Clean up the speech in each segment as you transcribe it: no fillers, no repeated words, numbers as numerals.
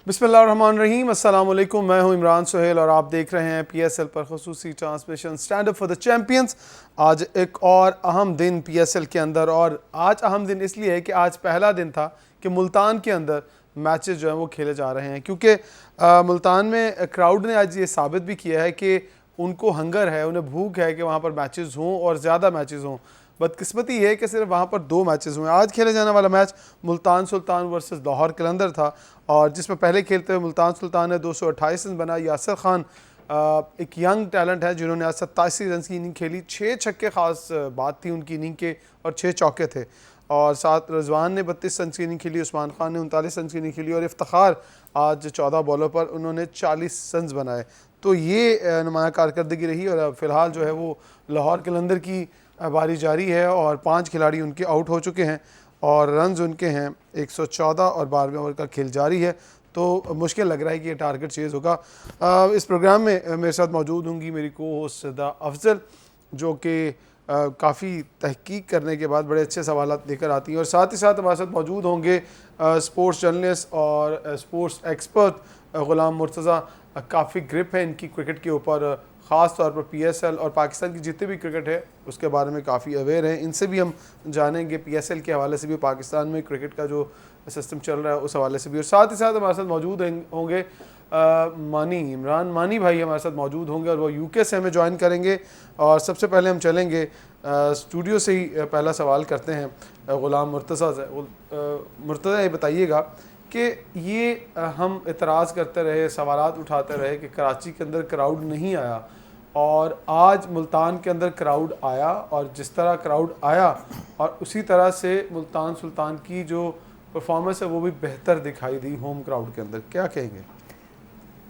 बिस्मिल्लाहिर्रहमानिर्रहीम, अस्सलाम वालेकुम। मैं हूं इमरान सुहेल और आप देख रहे हैं पीएसएल पर ख़ुसूसी transmission stand up for the champions. आज एक और अहम दिन पीएसएल के अंदर, और आज अहम दिन इसलिए है कि आज पहला दिन था कि मुल्तान के अंदर मैचेस जो हैं वो खेले जा रहे हैं, क्योंकि मुल्तान में क्राउड ने आज ये साबित भी किया है कि उनको हंगर है, उन्हें भूख है कि वहाँ पर मैचेस हों और ज़्यादा मैचेस हों। बदकिस्मती है कि सिर्फ वहाँ पर 2 मैचेस हुए। आज खेले जाने वाला मैच मुल्तान सुल्तान वर्सेस लाहौर कलंदर था, और जिसमें पहले खेलते हुए मुल्तान सुल्तान ने 228 रन बनाए। यासर खान एक यंग टैलेंट है जिन्होंने आज 87 रन की इनिंग खेली। 6 छक्के ख़ास बात थी उनकी इनिंग के, और 6 चौके थे। और साथ रिजवान ने 32 रन की इनिंग खेली, उस्मान खान ने 39 रन की इनिंग खेली, और इफ्तिखार आज 14 बॉलों पर उन्होंने 40 रन बनाए। तो ये नुमाया कारकर्दगी रही। और फ़िलहाल जो है वो लाहौर कलंदर की बारी जारी है और 5 खिलाड़ी उनके आउट हो चुके हैं और रन्स उनके हैं 114 और 12वें ओवर का खेल जारी है। तो मुश्किल लग रहा है कि ये टारगेट चेज़ होगा। इस प्रोग्राम में मेरे साथ मौजूद होंगी मेरी को होस्ट सदा अफजल, जो कि काफ़ी तहकीक करने के बाद बड़े अच्छे सवाल लेकर आती हैं, और साथ ही साथ हमारे साथ मौजूद होंगे स्पोर्ट्स जर्नलिस्ट और स्पोर्ट्स एक्सपर्ट ग़ुलाम मुर्तज़ा। काफ़ी ग्रिप है इनकी क्रिकेट के ऊपर, ख़ास तौर पर पीएसएल और पाकिस्तान की जितने भी क्रिकेट है उसके बारे में काफ़ी अवेयर हैं। इनसे भी हम जानेंगे पीएसएल के हवाले से भी, पाकिस्तान में क्रिकेट का जो सिस्टम चल रहा है उस हवाले से भी। और साथ ही साथ हमारे साथ मौजूद होंगे मानी, इमरान मानी भाई हमारे साथ मौजूद होंगे, और वो यूके से हमें ज्वाइन करेंगे। और सबसे पहले हम चलेंगे स्टूडियो से ही पहला सवाल करते हैं ग़ुलाम मुर्तज़ा से। मुर्तज़ा, ये बताइएगा कि ये हम एतराज़ करते रहे, सवालात उठाते रहे कि कराची के अंदर क्राउड नहीं आया, और आज मुल्तान के अंदर क्राउड आया, और जिस तरह क्राउड आया और उसी तरह से मुल्तान सुल्तान की जो परफॉर्मेंस है वो भी बेहतर दिखाई दी होम क्राउड के अंदर। क्या कहेंगे?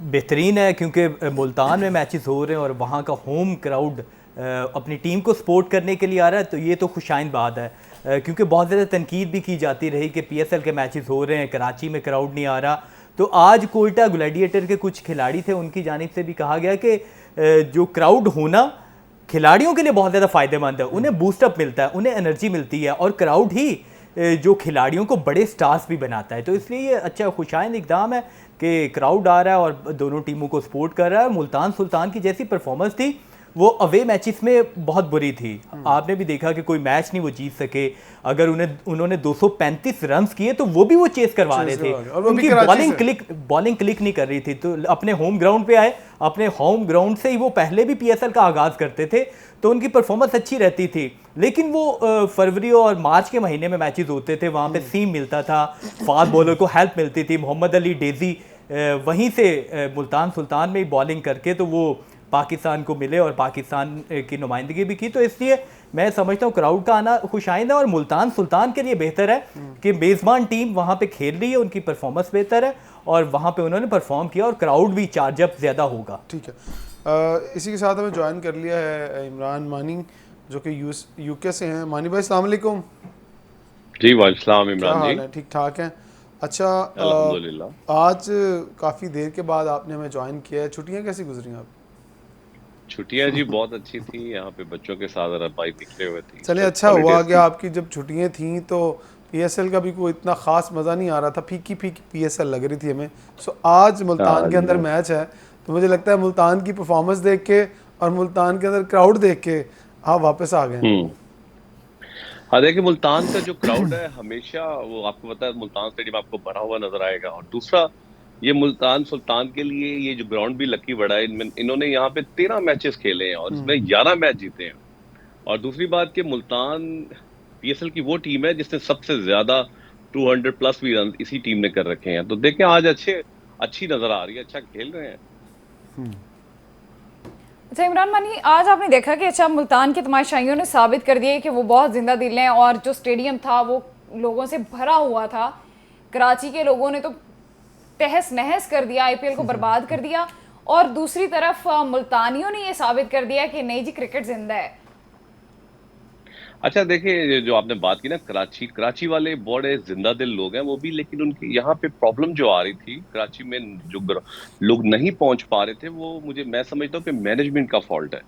बेहतरीन है, क्योंकि मुल्तान में मैचेस हो रहे हैं और वहाँ का होम क्राउड अपनी टीम को सपोर्ट करने के लिए आ रहा है, तो ये तो खुशाइन बात है। क्योंकि बहुत ज़्यादा तनकीद भी की जाती रही कि पीएसएल के मैचेस हो रहे हैं, कराची में क्राउड नहीं आ रहा। तो आज कोयटा ग्लैडिएटर के कुछ खिलाड़ी थे, उनकी जानिब से भी कहा गया कि जो क्राउड होना खिलाड़ियों के लिए बहुत ज़्यादा फ़ायदेमंद है, उन्हें बूस्टअप मिलता है, उन्हें एनर्जी मिलती है, और क्राउड ही जो खिलाड़ियों को बड़े स्टार्स भी बनाता है। तो इसलिए ये अच्छा खुशाइन इकदाम है कि क्राउड आ रहा है और दोनों टीमों को सपोर्ट कर रहा है। मुल्तान सुल्तान की जैसी परफॉर्मेंस थी वो अवे मैचेस में बहुत बुरी थी। आपने भी देखा कि कोई मैच नहीं वो जीत सके। अगर उन्होंने 235 रन किए तो वो भी वो चेस करवा रहे थे, उनकी बॉलिंग क्लिक नहीं कर रही थी। तो अपने होम ग्राउंड पे आए, अपने होम ग्राउंड से ही वो पहले भी पीएसएल का आगाज करते थे, तो उनकी परफॉर्मेंस अच्छी रहती थी। लेकिन वो फरवरी और मार्च के महीने में मैचेस होते थे, वहाँ पे सीम मिलता था, फास्ट बॉलर को हेल्प मिलती थी। मोहम्मद अली डेजी वहीं से मुल्तान सुल्तान में ही बॉलिंग करके तो वो पाकिस्तान को मिले और पाकिस्तान की नुमाइंदगी भी की। तो इसलिए मैं समझता हूँ क्राउड का आना खुशाइंद है, और मुल्तान सुल्तान के लिए बेहतर है कि मेज़बान टीम वहाँ पे खेल रही है, उनकी परफॉर्मेंस बेहतर है और वहाँ पे उन्होंने परफॉर्म किया, और क्राउड भी चार्ज अप ज़्यादा होगा। ठीक है। इसी के साथ हमें ज्वाइन कर लिया है इमरान मानी, जो कि यूके से हैं। मानी भाई अस्सलाम वालेकुम। जी वालेकुम इमरान जी, क्या हाल है? ठीक ठाक हैं? अच्छा, अल्हम्दुलिल्लाह। आज काफ़ी देर के बाद आपने हमें ज्वाइन किया है। छुट्टियाँ कैसी गुजरी आप? छुट्टियां जी बहुत अच्छी थी, यहाँ पे बच्चों के साथ रबाई निकले हुए थी। चले, सब अच्छा हुआ हॉलीडेज कि थी। आपकी जब छुट्टियाँ थीं तो पीएसएल का भी कोई इतना ख़ास मज़ा नहीं आ रहा था, फीकी फीकी पीएसएल लग रही थी हमें। सो आज हाँ मुल्तान के जी अंदर हाँ। मैच है, तो मुझे लगता है मुल्तान की परफॉर्मेंस देख के और मुल्तान के अंदर क्राउड देख के आप वापस आ गए। हम्म। हाँ देखिए, मुल्तान का जो क्राउड है हमेशा वो आपको पता है, मुल्तान स्टेडियम आपको भरा हुआ नजर आएगा। और दूसरा, ये मुल्तान सुल्तान के लिए ये जो ग्राउंड भी लकी बड़ा है। इन्होंने यहाँ पे 13 मैचेस खेले हैं और इसमें 11 मैच जीते हैं। और दूसरी बात कि मुल्तान पीएसएल की वो टीम है जिसने सबसे ज्यादा 200 प्लस भी रन इसी टीम ने कर रखे हैं। तो देखें, आज अच्छी नजर आ रही है, अच्छा खेल रहे हैं। अच्छा इमरान मानी, आज आपने देखा कि अच्छा मुल्तान के तमाशाइयों ने साबित कर दिया कि वो बहुत जिंदा दिल हैं, और जो स्टेडियम था वो लोगों से भरा हुआ था। कराची के लोगों ने तो तहस नहस कर दिया, आईपीएल को बर्बाद कर दिया, और दूसरी तरफ मुल्तानियों ने ये साबित कर दिया कि नहीं जी, क्रिकेट जिंदा है। अच्छा देखिए, जो आपने बात की ना, कराची वाले बड़े जिंदा दिल लोग हैं वो भी। लेकिन उनकी यहाँ पे प्रॉब्लम जो आ रही थी कराची में, जो लोग नहीं पहुंच पा रहे थे, वो मैं समझता हूँ कि मैनेजमेंट का फॉल्ट है।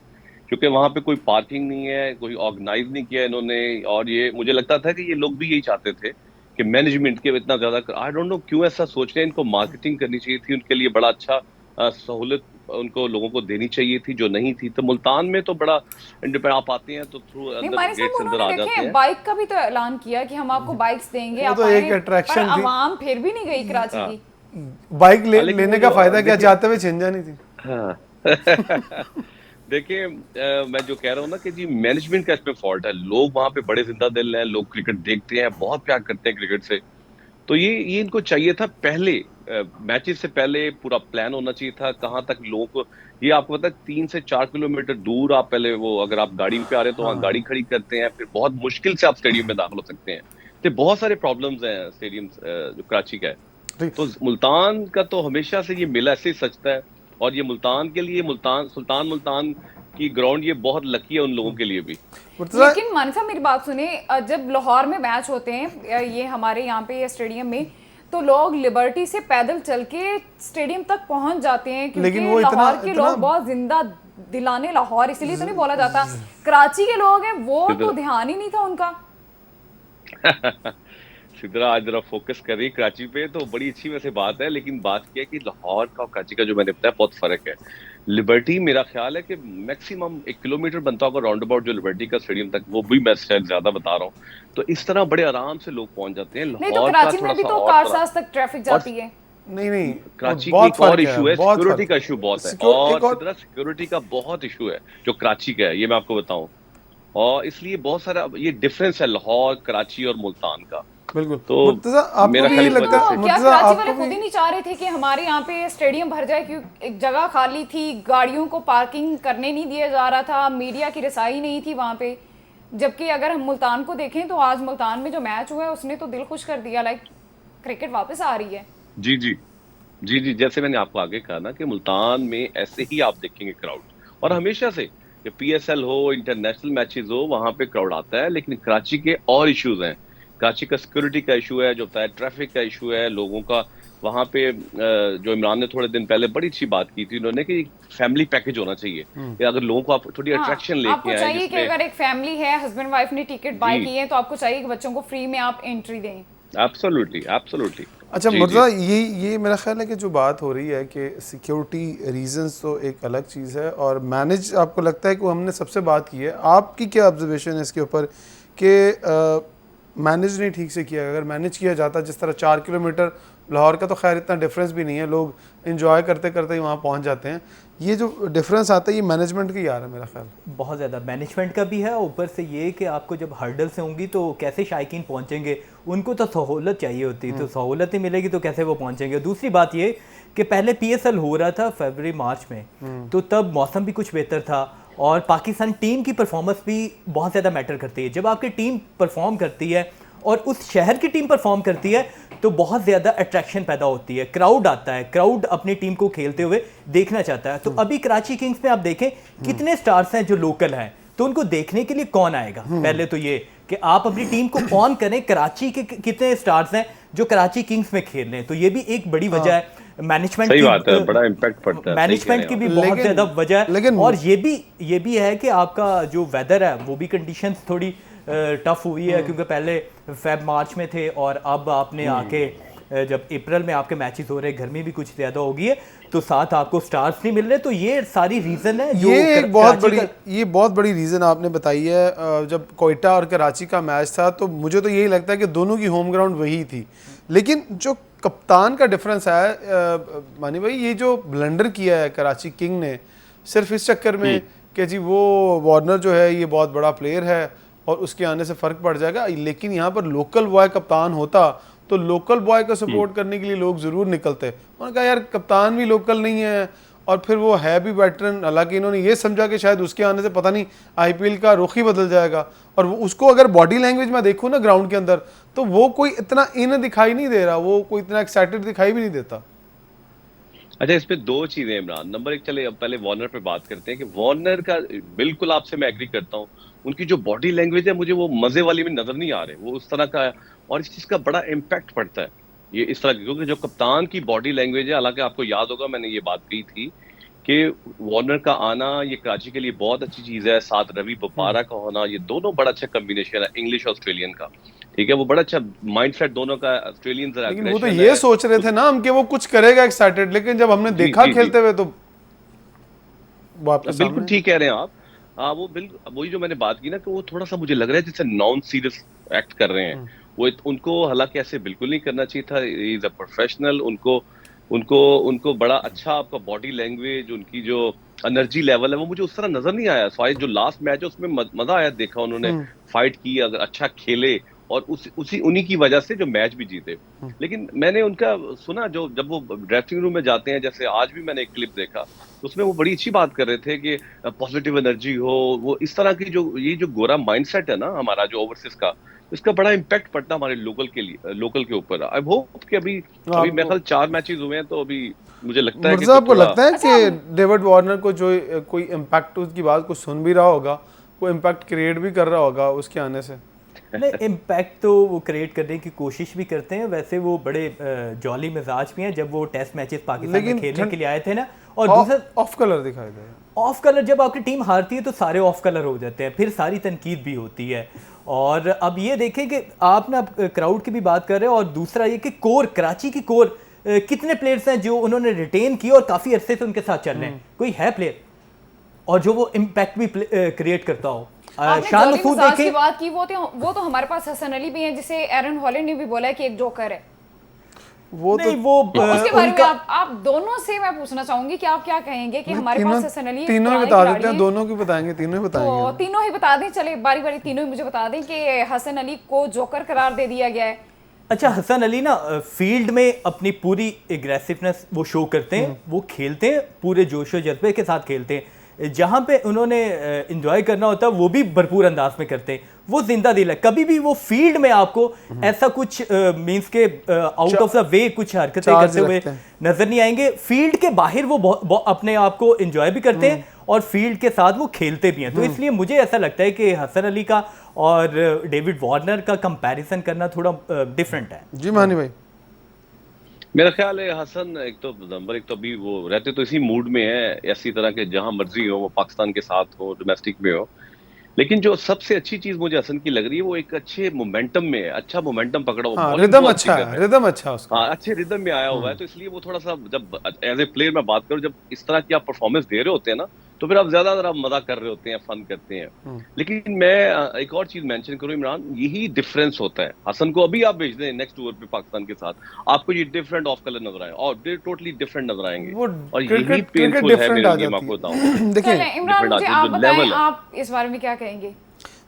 क्योंकि वहां पे कोई पार्किंग नहीं है, कोई ऑर्गेनाइज नहीं किया इन्होंने। और ये मुझे लगता था कि ये लोग भी यही चाहते थे कि मैनेजमेंट के इतना ज्यादा, आई डोंट नो क्यों ऐसा सोच रहे हैं। इनको मार्केटिंग करनी चाहिए थी, उनके लिए बड़ा अच्छा सहूलत उनको लोगों को देनी चाहिए थी जो नहीं थी। तो मुल्तान में तो बड़ा इंडिपेंडेंट, आप आते हैं तो थ्रू नहीं, अंदर हमारे गेट साहब से अंदर उन्होंने आ जाते देखे हैं। बाइक का भी तो ऐलान किया कि हम आपको बाइक्स देंगे, वो आप तो आए, एक attraction पर थी। अवाम फिर भी नहीं गई कराची हाँ। की। बाइक लेकिन लेने वो का जो फायदा क्या, देखिए, जाते हुए छिन जानी थी। हाँ देखिए मैं जो कह रहा हूँ ना कि जी मैनेजमेंट का इसमें फॉल्ट है। लोग वहां पे बड़े जिंदा दिल हैं, लोग क्रिकेट देखते हैं, बहुत प्यार करते हैं क्रिकेट से। तो ये इनको चाहिए था पहले, मैचेस से पहले पूरा प्लान होना चाहिए था कहाँ तक लोगों को। ये आपको पता है 3 से 4 किलोमीटर दूर आप पहले, वो अगर आप गाड़ी पे आ रहे हैं तो वहाँ गाड़ी खड़ी करते हैं, फिर बहुत मुश्किल से आप स्टेडियम में दाखिल हो सकते हैं। तो बहुत सारे प्रॉब्लम्स हैं स्टेडियम जो कराची का है। ठीक। तो मुल्तान का तो हमेशा से ये मिला ऐसे ही सचता है। और ये मुल्तान के लिए, मुल्तान सुल्तान मुल्तान की ग्राउंड ये बहुत लकी है उन लोगों के लिए भी। मुर्तजा, लेकिन मानी साहब मेरी बात सुने, जब लाहौर में मैच होते हैं ये हमारे यहाँ पे स्टेडियम में, तो लोग लिबर्टी से पैदल चल के स्टेडियम तक पहुंच जाते हैं, क्योंकि लेकिन वो इतना- लाहौर के इतना- लोग बहुत जिंदा दिलाने लाहौर इसलिए तो नहीं बोला जाता। कराची के लोग हैं वो तो ध्यान ही नहीं था उनका। सिद्रा आज जरा फोकस कर रही है कराची पे, तो बड़ी अच्छी वैसे बात है। लेकिन बात क्या है कि लाहौर का और कराची का जो मैंने बताया बहुत फर्क है। लिबर्टी मेरा ख्याल है कि मैक्सिमम 1 किलोमीटर बनता होगा राउंड अबाउट जो लिबर्टी का स्टेडियम तक, वो भी मैं शायद ज्यादा बता रहा हूँ। तो इस तरह बड़े आराम से लोग पहुंच जाते हैं। नहीं तो लाहौर का कराची थोड़ा में भी सा तो और कारसाज तक ट्रैफिक जाती है। नहीं नहीं, कराची की बहुत एक और फर्क इशू है, बहुत सिक्योरिटी फर्क का इशू बहुत है। एक और और सिद्रा सिक्योरिटी का बहुत इशू है जो कराची का है, ये मैं आपको बताऊं। और इसलिए बहुत सारा ये डिफरेंस है लाहौर, कराची और मुल्तान का। बिल्कुल। तो मुर्तजा, आपको मेरा भी ख्याल ये इस लगता वजह है, से तो क्या मुर्तजा कराची वाले आपको खुद भी, ही नहीं चाह रहे थे कि हमारे यहाँ पे स्टेडियम भर जाए, क्योंकि एक जगह खाली थी, गाड़ियों को पार्किंग करने नहीं दिया जा रहा था, मीडिया की रसाई नहीं थी वहाँ पे। जबकि अगर हम मुल्तान को देखें तो आज मुल्तान में जो मैच हुआ है उसने तो दिल खुश कर दिया, लाइक क्रिकेट वापस आ रही है। जी जी जी जी, जैसे मैंने आपको आगे कहा ना कि मुल्तान में ऐसे ही आप देखेंगे क्राउड, और हमेशा से कि पीएसएल हो, इंटरनेशनल मैचेस हो, वहां पे क्राउड आता है। लेकिन कराची के और इश्यूज हैं। कराची का सिक्योरिटी का इशू है, जो होता है ट्रैफिक का इशू है, लोगों का वहां पे जो इमरान ने थोड़े दिन पहले बड़ी अच्छी बात की थी उन्होंने कि फैमिली पैकेज होना चाहिए कि अगर लोगों को आप थोड़ी हाँ, अट्रैक्शन आपको लेके आए चाहिए कि जिसमें। अगर एक फैमिली है, हस्बैंड वाइफ ने टिकट बाय जी, की है, तो आपको चाहिए कि बच्चों को फ्री में आप एंट्री दें। Absolutely absolutely. अच्छा जी जी मुर्तजा, ये मेरा ख्याल है कि जो बात हो रही है कि सिक्योरिटी रीजंस तो एक अलग चीज़ है, और मैनेज आपको लगता है कि वो हमने सबसे बात की है। आपकी क्या ऑब्जर्वेशन है इसके ऊपर कि मैनेज नहीं ठीक से किया? अगर मैनेज किया जाता, जिस तरह 4 किलोमीटर, लाहौर का तो खैर इतना डिफरेंस भी नहीं है, लोग इंजॉय करते करते ही वहाँ पहुँच जाते हैं, ये जो डिफरेंस आता है ये मैनेजमेंट का ही आ रहा है मेरा ख्याल। बहुत ज़्यादा मैनेजमेंट का भी है, ऊपर से ये कि आपको जब हर्डल्स होंगी तो कैसे शायकीन पहुंचेंगे, उनको तो सहूलत चाहिए होती है, तो सहूलत ही मिलेगी तो कैसे वो पहुंचेंगे। दूसरी बात ये कि पहले पीएसएल हो रहा था फरवरी मार्च में, तो तब मौसम भी कुछ बेहतर था और पाकिस्तान टीम की परफॉर्मेंस भी बहुत ज़्यादा मैटर करती है। जब आपकी टीम परफॉर्म करती है और उस शहर की टीम परफॉर्म करती है तो बहुत ज़्यादा अट्रैक्शन पैदा होती है, क्राउड आता है, क्राउड अपनी टीम को खेलते हुए देखना चाहता है। तो अभी कराची किंग्स में आप देखें कितने स्टार्स हैं जो लोकल हैं, तो उनको देखने के लिए कौन आएगा? पहले तो ये कि आप अपनी टीम को ऑन करें, कराची के कितने स्टार्स हैं जो कराची किंग्स में खेल रहे हैं, तो ये भी एक बड़ी वजह है। मैनेजमेंट सही की बात है, बड़ा इम्पैक्ट पड़ता है। मैनेजमेंट की भी बहुत लेकिन- ज़्यादा वजह है। लेकिन- और ये भी है कि आपका जो वेदर है वो भी कंडीशंस थोड़ी टफ हुई है, क्योंकि पहले फेब मार्च में थे और अब आपने आके जब अप्रैल में आपके मैचेस हो रहे, गर्मी भी कुछ ज़्यादा हो गई है, तो साथ आपको स्टार्स नहीं मिल रहे। तो ये सारी रीज़न है जो ये एक बहुत कराची बड़ी का- ये बहुत बड़ी रीज़न आपने बताई है। जब कोयटा और कराची का मैच था तो मुझे तो यही लगता है कि दोनों की होम ग्राउंड वही थी। लेकिन जो कप्तान का डिफरेंस है मानी भाई, ये जो ब्लंडर किया है कराची किंग ने सिर्फ इस चक्कर में कि जी वो वार्नर जो है ये बहुत बड़ा प्लेयर है और उसके आने से फ़र्क पड़ जाएगा, लेकिन यहाँ पर लोकल बॉय कप्तान होता तो लोकल बॉय को सपोर्ट करने के लिए लोग ज़रूर निकलते। उन्होंने कहा यार कप्तान भी लोकल नहीं है और फिर वो है भी वेटरन, हालांकि इन्होंने ये समझा कि शायद उसके आने से पता नहीं आईपीएल का रुख ही बदल जाएगा। और वो उसको अगर बॉडी लैंग्वेज में देखूँ ना ग्राउंड के अंदर, तो वो कोई इतना इन दिखाई नहीं दे रहा, वो कोई इतना एक्साइटेड दिखाई भी नहीं देता। अच्छा, इसमें दो चीजें इमरान। नंबर एक, चले अब पहले वार्नर पे बात करते हैं कि वार्नर का बिल्कुल आपसे मैं एग्री करता हूँ। उनकी जो बॉडी लैंग्वेज है मुझे वो मजे वाली में नजर नहीं आ रहे, वो उस तरह का है और इस चीज का बड़ा इम्पैक्ट पड़ता है ये इस तरह की, क्योंकि जो कप्तान की बॉडी लैंग्वेज है, हालांकि आपको याद होगा मैंने ये बात कही थी कि वार्नर का आना ये कराची के लिए बहुत अच्छी चीज है, साथ रवि बोपारा का होना, ये दोनों बड़ा अच्छा कॉम्बिनेशन है इंग्लिश ऑस्ट्रेलियन का। ठीक है, वो बड़ा अच्छा माइंडसेट दोनों का, ऑस्ट्रेलियन लेकिन वो तो ये सोच रहे थे ना हम कि वो कुछ करेगा एक्साइटेड, लेकिन जब हमने देखा खेलते हुए तो बिल्कुल ठीक कह रहे हैं आप। वो बिल्कुल वही जो मैंने बात की ना कि वो थोड़ा सा मुझे लग रहा है जैसे नॉन सीरियस एक्ट कर रहे हैं वो। उनको हालांकि ऐसे बिल्कुल नहीं करना चाहिए था, इज अ प्रोफेशनल। उनको उनको उनको बड़ा अच्छा आपका बॉडी लैंग्वेज, उनकी जो एनर्जी लेवल है वो मुझे उस तरह नजर नहीं आया। शायद जो लास्ट मैच है उसमें मजा आया, देखा उन्होंने फाइट की, अगर अच्छा खेले और उसी उन्हीं की वजह से जो मैच भी जीते। लेकिन मैंने उनका सुना जो जब वो ड्रेसिंग रूम में जाते हैं, जैसे आज भी मैंने एक क्लिप देखा तो उसमें वो बड़ी अच्छी बात कर रहे थे कि पॉजिटिव एनर्जी हो, वो इस तरह की जो ये जो गोरा माइंडसेट है ना हमारा जो ओवरसीज का, इसका बड़ा इम्पैक्ट पड़ता है हमारे लोकल के ऊपर। आई होप कि अभी मेरे ख्याल 4 मैचेस हुए हैं तो अभी मुझे लगता है कि मिर्जा आपको लगता है कि डेविड वार्नर को जो कोई इम्पैक्ट उसकी बात को सुन भी रहा होगा, वो इम्पैक्ट क्रिएट भी कर रहा होगा उसके आने से? नहीं, इम्पैक्ट तो वो क्रिएट करने की कोशिश भी करते हैं। वैसे वो बड़े जॉली मिजाज भी हैं। जब वो टेस्ट मैचेस पाकिस्तान में खेलने के लिए आए थे ना, और दूसरा ऑफ कलर दिखाई दे, ऑफ कलर, जब आपकी टीम हारती है तो सारे ऑफ कलर हो जाते हैं, फिर सारी तनकीद भी होती है। और अब ये देखें कि आप ना क्राउड की भी बात कर रहे हैं, और दूसरा ये कि कोर, कराची की कोर कितने प्लेयर्स हैं जो उन्होंने रिटेन किए और काफ़ी अरसे से उनके साथ चल रहे हैं? कोई है प्लेयर और जो वो इम्पैक्ट भी क्रिएट करता हो? शान मसूद की बात की, वो तो हमारे पास हसन अली भी हैं, जिसे एरन हॉलैंड ने भी बोला है कि एक जोकर है। वो नहीं, तो वो उसके बारे में आप दोनों से मैं पूछना चाहूंगी कि आप क्या कहेंगे कि हमारे पास हसन अली, तीनों ही बता देते हैं, दोनों की बताएंगे, तीनों ही बताएंगे। तो तीनों ही बता दें, चले बारी बारी तीनों ही मुझे बता दें कि हसन अली को जोकर करार दे दिया गया है। अच्छा, हसन अली ना फील्ड में अपनी पूरी एग्रेसिवनेस वो शो करते हैं, वो खेलते हैं पूरे जोश और जज्बे के साथ खेलते हैं। जहाँ पे उन्होंने एंजॉय करना होता है वो भी भरपूर अंदाज में करते हैं। वो जिंदा दिल है, कभी भी वो फील्ड में आपको ऐसा कुछ मींस के आउट ऑफ द वे कुछ हरकतें करते हुए नजर नहीं आएंगे। फील्ड के बाहर वो अपने आप को एंजॉय भी करते हैं और फील्ड के साथ वो खेलते भी हैं। तो इसलिए मुझे ऐसा लगता है कि हसन अली का और डेविड वार्नर का कंपैरिजन करना थोड़ा डिफरेंट है। जी मानी भाई, मेरा ख्याल है हसन एक तो अभी वो रहते तो इसी मूड में है, ऐसी तरह के जहां मर्जी हो, वो पाकिस्तान के साथ हो, डोमेस्टिक में हो। लेकिन जो सबसे अच्छी चीज मुझे हसन की लग रही है वो एक अच्छे मोमेंटम में है, अच्छा मोमेंटम पकड़ा हुआ, रिदम अच्छा है, रिदम अच्छा उसका, हाँ अच्छे रिदम में आया हुआ है। तो इसलिए वो थोड़ा सा, जब एज ए प्लेयर मैं बात करूं, जब इस तरह की आप परफॉर्मेंस दे रहे होते हैं ना तो फिर आप ज्यादा मजा कर रहे होते हैं, फन करते हैं। लेकिन मैं एक और चीज मेंशन करूं इमरान, यही डिफरेंस होता है। हसन को अभी आप भेज दें नेक्स्ट ओवर पे पाकिस्तान के साथ, आपको ये डिफरेंट ऑफ कलर नजर आए और टोटली डिफरेंट नजर आएंगे, और यही पेनफुल है मेरे लिए, मैं आपको बताऊं। देखिए इमरान, मुझे आप बताएं, आप इस बारे में क्या कहेंगे?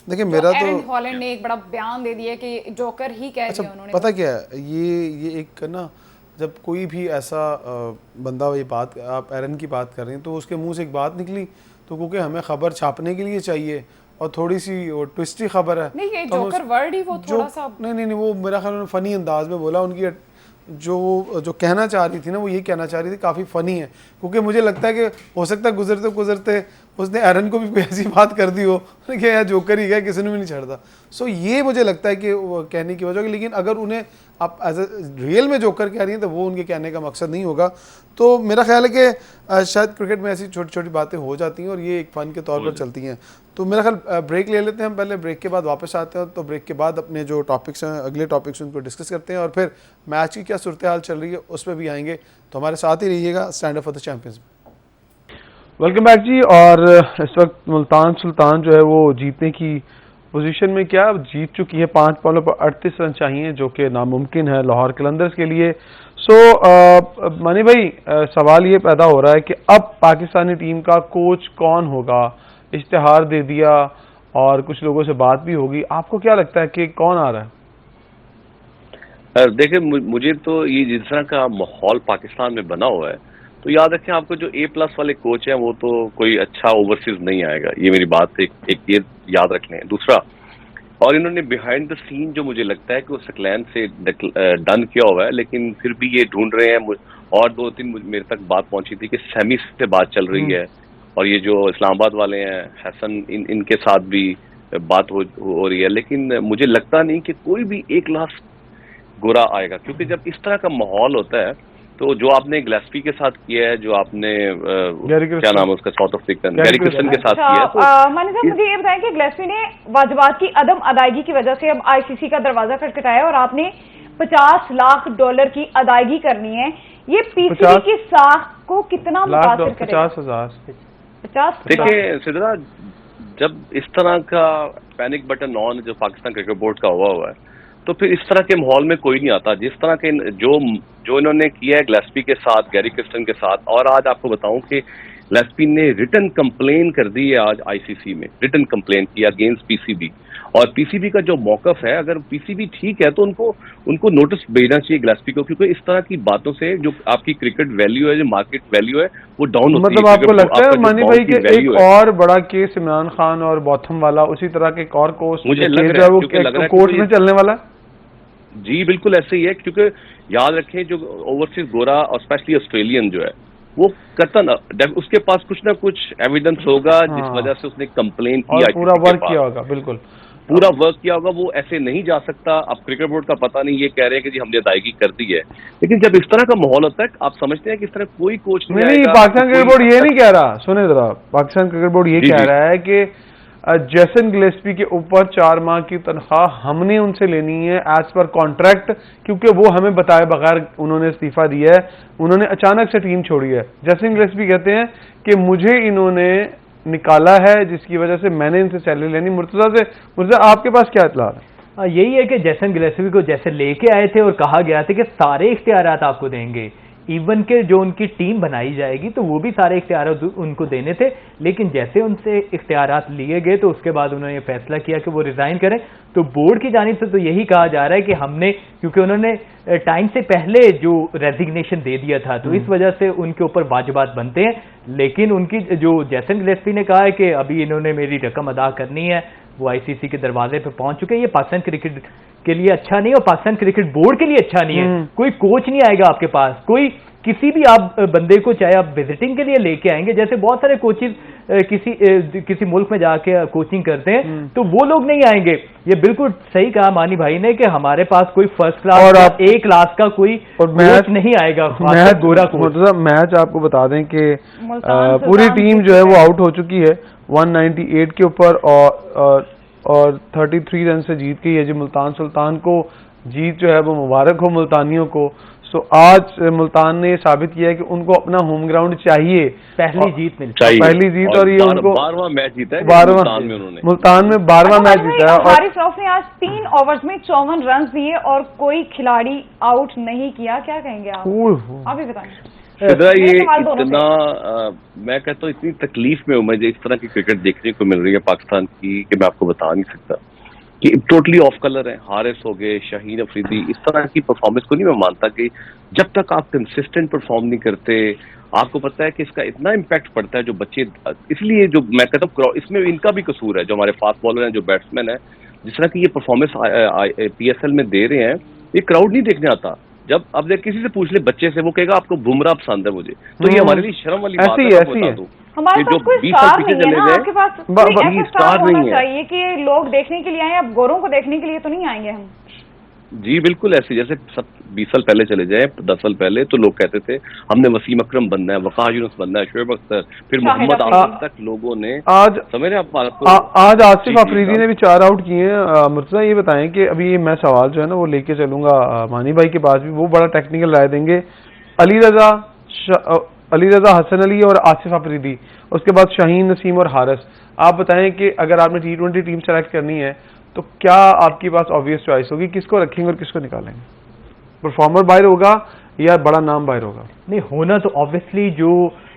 देखिए मेरा तो एरन हॉलैंड ने एक बड़ा बयान दे दिया कि जोकर ही कह दिया उन्होंने। पता क्या है, ये एक ना, जब कोई भी ऐसा बंदा, ये बात आप एरन की बात कर रहे हैं तो उसके मुंह से एक बात निकली, तो क्योंकि हमें खबर छापने के लिए चाहिए और थोड़ी सी वो ट्विस्टी खबर है, नहीं ये जोकर वर्ड ही वो थोड़ा सा, नहीं वो मेरा ख्याल उन्होंने फनी अंदाज में बोला। उनकी जो कहना चाह रही थी ना, वो ये कहना चाह रही थी, काफ़ी फ़नी है। क्योंकि मुझे लगता है कि हो सकता है गुजरते गुजरते उसने एरन को भी कोई ऐसी बात कर दी हो कि यार जोकर ही गया, किसी ने भी नहीं छड़ता। सो ये मुझे लगता है कि वो कहने की वजह, लेकिन अगर उन्हें आप एज ए रियल में जोकर कह रही हैं तो वो उनके कहने का मकसद नहीं होगा। तो मेरा ख्याल है कि शायद क्रिकेट में ऐसी छोटी छोटी बातें हो जाती हैं और ये एक फ़न के तौर पर चलती हैं। तो मेरा ख्याल ब्रेक ले लेते हैं हम पहले, ब्रेक के बाद वापस आते हैं, तो ब्रेक के बाद अपने जो टॉपिक्स हैं, अगले टॉपिक्स, उनको डिस्कस करते हैं और फिर मैच की क्या सूरत हाल चल रही है उस पर भी आएंगे। तो हमारे साथ ही रहिएगा stand up for the champions में। वेलकम बैक जी। और इस वक्त मुल्तान सुल्तान जो है वो जीतने की पोजीशन में, क्या जीत चुकी है, 5 बॉलों पर 38 रन चाहिए, जो कि नामुमकिन है लाहौर कलंदर्स के लिए। सो मनी भाई, सवाल ये पैदा हो रहा है कि अब पाकिस्तानी टीम का कोच कौन होगा? इश्तिहार दे दिया और कुछ लोगों से बात भी होगी, आपको क्या लगता है कि कौन आ रहा है? देखिए मुझे तो ये जिस तरह का माहौल पाकिस्तान में बना हुआ है, तो याद रखें आपको जो A+ वाले कोच हैं वो तो कोई अच्छा ओवरसीज नहीं आएगा, ये मेरी बात एक ये याद रख लें। दूसरा, और इन्होंने बिहाइंड द सीन जो मुझे लगता है कि वो सकलैन से डन किया हुआ है, लेकिन फिर भी ये ढूंढ रहे हैं। और 2-3 मेरे तक बात पहुंची थी कि सेमी से बात चल रही है, और ये जो इस्लामाबाद वाले हैं हसन, इनके साथ भी बात हो रही है। लेकिन मुझे लगता नहीं कि कोई भी एक लाख गोरा आएगा, क्योंकि जब इस तरह का माहौल होता है तो जो आपने ग्लेस्पी के साथ किया है, जो आपने क्या नाम है उसका, साउथ अफ्रीकन गैरी क्रिस्टन के साथ किया है, तो मानी साहब मुझे ये बताएं कि ग्लेस्पी ने वाजबात की अदम अदायगी की वजह से अब आईसीसी का दरवाजा खटखटाया और आपने $50 लाख की अदायगी करनी है। ये पीसीबी की साख को कितना मुतासिर करेगा? 50,000। देखिए सिद्रा, जब इस तरह का पैनिक बटन ऑन जो पाकिस्तान क्रिकेट बोर्ड का हुआ है, तो फिर इस तरह के माहौल में कोई नहीं आता। जिस तरह के जो इन्होंने किया है ग्लेस्पी के साथ, गैरी क्रिस्टन के साथ, और आज आपको बताऊं कि ग्लेस्पी ने रिटन कंप्लेन कर दी है आज आईसीसी में, रिटन कंप्लेन किया अगेंस्ट पीसीबी। और पीसीबी का जो मौकफ है, अगर पीसीबी ठीक है तो उनको नोटिस भेजना चाहिए ग्लेस्पी को, क्योंकि इस तरह की बातों से जो आपकी क्रिकेट वैल्यू है, जो मार्केट वैल्यू है, वो डाउन होती है। मतलब आपको लगता है मानी भाई कि एक और बड़ा केस इमरान खान और बॉथम वाला, उसी तरह के एक और कोर्स मुझे लग रहा है कोर्ट में चलने वाला है? जी बिल्कुल ऐसे ही है, क्योंकि याद रखें जो ओवरसीज गोरा और स्पेशली ऑस्ट्रेलियन जो है, वो कतन उसके पास कुछ ना कुछ एविडेंस होगा जिस वजह से उसने कंप्लेन किया, पूरा वर्क किया होगा, बिल्कुल पूरा वर्क किया होगा। वो ऐसे नहीं जा सकता। अब क्रिकेट बोर्ड का पता नहीं, ये कह रहे हैं कि जी हमने अदायगी कर दी है, लेकिन जब इस तरह का माहौल होता है, आप समझते हैं कि इस तरह कोई कोच नहीं, पाकिस्तान क्रिकेट बोर्ड ये नहीं कह रहा, सुने जरा, पाकिस्तान क्रिकेट बोर्ड ये कह रहा है कि जेसन गिलेस्पी के ऊपर 4 माह की तनख्वाह हमने उनसे लेनी है एज पर कॉन्ट्रैक्ट, क्योंकि वो हमें बताए बगैर उन्होंने इस्तीफा दिया है, उन्होंने अचानक से टीम छोड़ी है। जेसन गिलेस्पी कहते हैं कि मुझे इन्होंने निकाला है जिसकी वजह से मैंने इनसे सैलरी लेनी। मुर्तजा आपके पास क्या इत्तला है? यही है कि जेसन गिलेस्पी को जैसे लेके आए थे और कहा गया था कि सारे इख्तियारात आपको देंगे, इवन के जो उनकी टीम बनाई जाएगी तो वो भी सारे इख्तियारात उनको देने थे, लेकिन जैसे उनसे इख्तियारात लिए गए तो उसके बाद उन्होंने ये फैसला किया कि वो रिजाइन करें। तो बोर्ड की जानिब से तो यही कहा जा रहा है कि हमने, क्योंकि उन्होंने टाइम से पहले जो रेजिग्नेशन दे दिया था, तो इस वजह से उनके ऊपर वाजिबात बनते हैं। लेकिन उनकी जो जेसन गिलेस्पी ने कहा है कि अभी इन्होंने मेरी रकम अदा करनी है, वो आईसीसी के दरवाजे पे पहुंच चुके हैं। ये पाकिस्तान क्रिकेट के लिए अच्छा नहीं और पाकिस्तान क्रिकेट बोर्ड के लिए अच्छा नहीं है। कोई कोच नहीं आएगा आपके पास, कोई किसी भी आप बंदे को चाहे आप विजिटिंग के लिए लेके आएंगे, जैसे बहुत सारे कोचेज किसी मुल्क में जाके कोचिंग करते हैं, तो वो लोग नहीं आएंगे। ये बिल्कुल सही कहा मानी भाई ने कि हमारे पास कोई फर्स्ट क्लास और ए क्लास का कोई कोच नहीं आएगा। मैच आपको बता दें कि पूरी टीम जो है वो आउट हो चुकी है 198 के ऊपर और 33 रन से जीत गई है जी। मुल्तान सुल्तान को जीत जो है वो मुबारक हो मुल्तानियों को। सो आज मुल्तान ने साबित किया है कि उनको अपना होम ग्राउंड चाहिए, पहली जीत मिलती है, पहली जीत, और ये उनको 12वां मैच जीता है मुल्तान में 12वां मैच जीता है। और हारिस रऊफ ने आज 3 ओवर्स में 54 रन दिए और कोई खिलाड़ी आउट नहीं किया। क्या कहेंगे आप भी बताएं। ये इतना मैं कहता हूँ इतनी तकलीफ में हूँ मुझे इस तरह की क्रिकेट देखने को मिल रही है पाकिस्तान की कि मैं आपको बता नहीं सकता कि टोटली ऑफ कलर है। हारिस हो गए, शाहीन अफरीदी, इस तरह की परफॉर्मेंस को नहीं मैं मानता कि जब तक आप कंसिस्टेंट परफॉर्म नहीं करते, आपको पता है कि इसका इतना इम्पैक्ट पड़ता है जो बच्चे, इसलिए जो मैं कहता हूँ इसमें इनका भी कसूर है, जो हमारे फास्ट बॉलर हैं, जो बैट्समैन है, जिस तरह की ये परफॉर्मेंस PSL में दे रहे हैं, ये क्राउड नहीं देखने आता। जब अब देख किसी से पूछ ले बच्चे से, वो कहेगा आपको बुमराह पसंद है मुझे, तो ये हमारे लिए शर्म वाली बात है। बता दूं हमारे पास कोई स्टार नहीं है ना, आपके पास कोई ऐसा स्टार होना चाहिए कि लोग देखने के लिए आए। अब गोरों को देखने के लिए तो नहीं आएंगे हम। जी बिल्कुल ऐसे, जैसे 20 साल पहले चले जाए, 10 साल पहले तो लोग कहते थे हमने वसीम अकरम बनना है, वक़ार यूनुस बनना है, शोएब अख्तर, फिर मोहम्मद आसिफ तक लोगों ने आज समझ रहे आप बात को। आज आसिफ अफरीदी ने भी 4 आउट किए हैं। मुर्तज़ा ये बताएं कि अभी ये मैं सवाल जो है ना वो लेके चलूंगा मानी भाई के पास भी, वो बड़ा टेक्निकल राय देंगे। अली रजा, हसन अली और आसिफ अफरीदी, उसके बाद शाहीन नसीम और हारिस। आप बताएं कि अगर आपने T20 टीम सेलेक्ट करनी है तो क्या आपके पास ऑब्वियस चॉइस होगी, किसको रखेंगे और किसको निकालेंगे? परफॉर्मर बाहर होगा या बड़ा नाम बाहर होगा? नहीं, होना तो ऑब्वियसली जो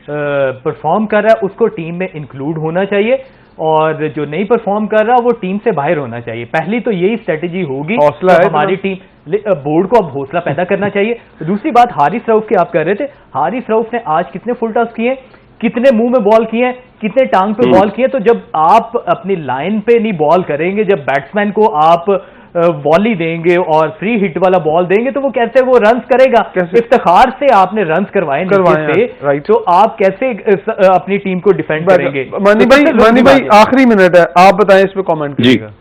परफॉर्म कर रहा है उसको टीम में इंक्लूड होना चाहिए, और जो नहीं परफॉर्म कर रहा वो टीम से बाहर होना चाहिए। पहली तो यही स्ट्रेटेजी होगी। हौसला है हमारी टीम, बोर्ड को अब हौसला पैदा करना चाहिए। दूसरी बात, हारिस रऊफ की आप कह रहे थे, हारिस रऊफ ने आज कितने फुल टॉस किए, कितने मुंह में बॉल किए, कितने टांग पे बॉल किए। तो जब आप अपनी लाइन पे नहीं बॉल करेंगे, जब बैट्समैन को आप वॉली देंगे और फ्री हिट वाला बॉल देंगे, तो वो कैसे वो रन्स करेगा? इफ्तिखार से आपने रन्स करवाए से, तो आप कैसे अपनी टीम को डिफेंड करेंगे? मानी भाई आखिरी मिनट है, आप बताएं इस पे कमेंट कीजिएगा।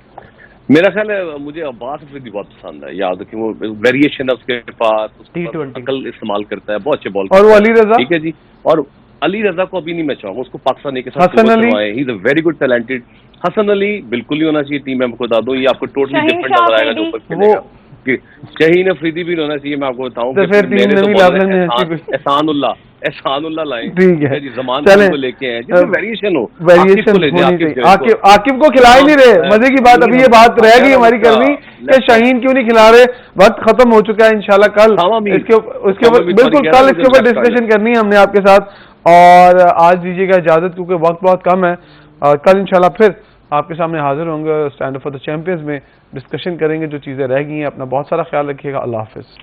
मेरा ख्याल है मुझे अब्बास अफरीदी बहुत पसंद है, याद कि वो वेरिएशन है उसके पास, उसके पास T20 अकल इस्तेमाल करता है, बहुत अच्छे बॉल और वो अली रजा, ठीक है जी। और अली रजा को अभी नहीं मैं चाहूंगा उसको पाकिस्तान के साथ Hasan Ali, he is a very good talented. Hasan Ali बिल्कुल ही होना चाहिए टीम में, मैं आपको बता दूं ये आपको टोटली शाहीन डिफरेंट शाह नजर आएगा जो अफरीदी। ऊपर खेलेगा। कि शाहीन अफरीदी भी होना चाहिए, मैं आपको बताऊं तो फिर टीम नवी लाजमी है अच्छी कोई। एहसानुल्लाह लाएं, ठीक है जी, जमान चलें, को लेके आए जिसमें वेरिएशन हो, वेरिएशन आकिब को ले जाए, होनी चाहिए। आकिब आकिब आकिब को खिला ही नहीं रहे, मजे की बात अभी ये बात रह गई हमारी करनी कि शाहीन क्यों नहीं खिला रहे, वक्त खत्म हो चुका है। इंशाल्लाह कल इसके ऊपर बिल्कुल कल इसके ऊपर डिस्कशन करनी है हमने आपके साथ, और आज दीजिएगा इजाजत क्योंकि वक्त बहुत कम है। कल इंशाल्लाह फिर आपके सामने हाजिर होंगे, stand up for the champions में डिस्कशन करेंगे जो चीजें रह गई हैं। अपना बहुत सारा ख्याल रखिएगा, अल्लाह हाफिज।